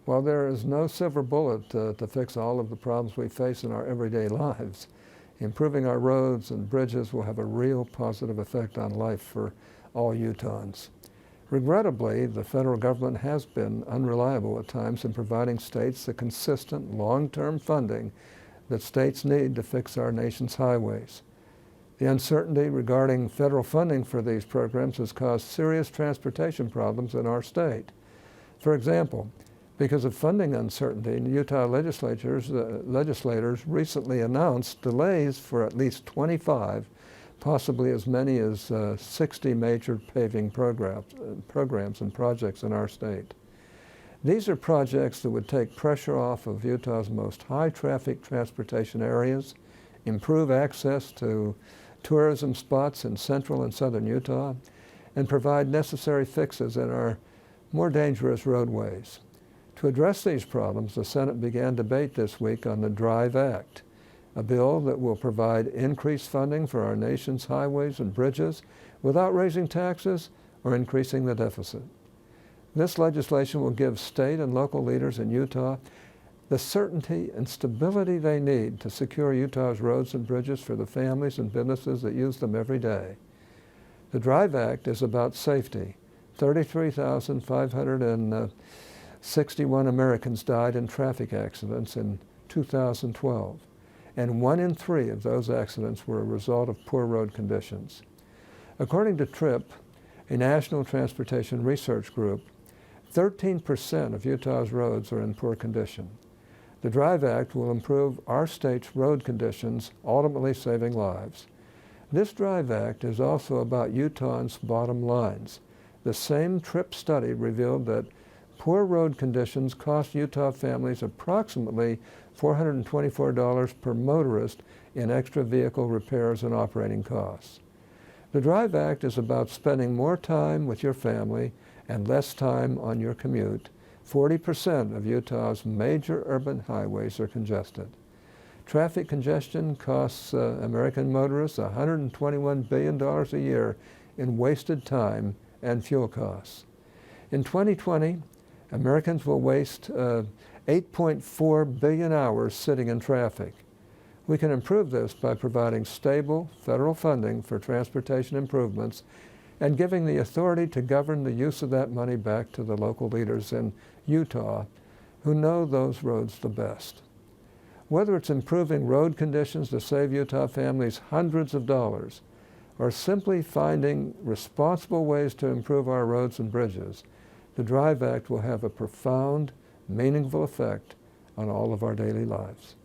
While there is no silver bullet to fix all of the problems we face in our everyday lives, improving our roads and bridges will have a real positive effect on life for all Utahns. Regrettably, the federal government has been unreliable at times in providing states the consistent, long-term funding that states need to fix our nation's highways. The uncertainty regarding federal funding for these programs has caused serious transportation problems in our state. For example, because of funding uncertainty, Utah legislators recently announced delays for at least 25, possibly as many as 60 major paving programs and projects in our state. These are projects that would take pressure off of Utah's most high-traffic transportation areas, improve access to tourism spots in central and southern Utah, and provide necessary fixes in our more dangerous roadways. To address these problems, the Senate began debate this week on the DRIVE Act, a bill that will provide increased funding for our nation's highways and bridges without raising taxes or increasing the deficit. This legislation will give state and local leaders in Utah the certainty and stability they need to secure Utah's roads and bridges for the families and businesses that use them every day. The DRIVE Act is about safety. 33,561 Americans died in traffic accidents in 2012, and 1 in 3 of those accidents were a result of poor road conditions. According to TRIP, a national transportation research group, 13% of Utah's roads are in poor condition. The DRIVE Act will improve our state's road conditions, ultimately saving lives. This DRIVE Act is also about Utahns' bottom lines. The same TRIP study revealed that poor road conditions cost Utah families approximately $424 per motorist in extra vehicle repairs and operating costs. The DRIVE Act is about spending more time with your family and less time on your commute. 40% of Utah's major urban highways are congested. Traffic congestion costs American motorists $121 billion a year in wasted time and fuel costs. In 2020, Americans will waste 8.4 billion hours sitting in traffic. We can improve this by providing stable federal funding for transportation improvements and giving the authority to govern the use of that money back to the local leaders in Utah who know those roads the best. Whether it's improving road conditions to save Utah families hundreds of dollars, or simply finding responsible ways to improve our roads and bridges, the DRIVE Act will have a profound, meaningful effect on all of our daily lives.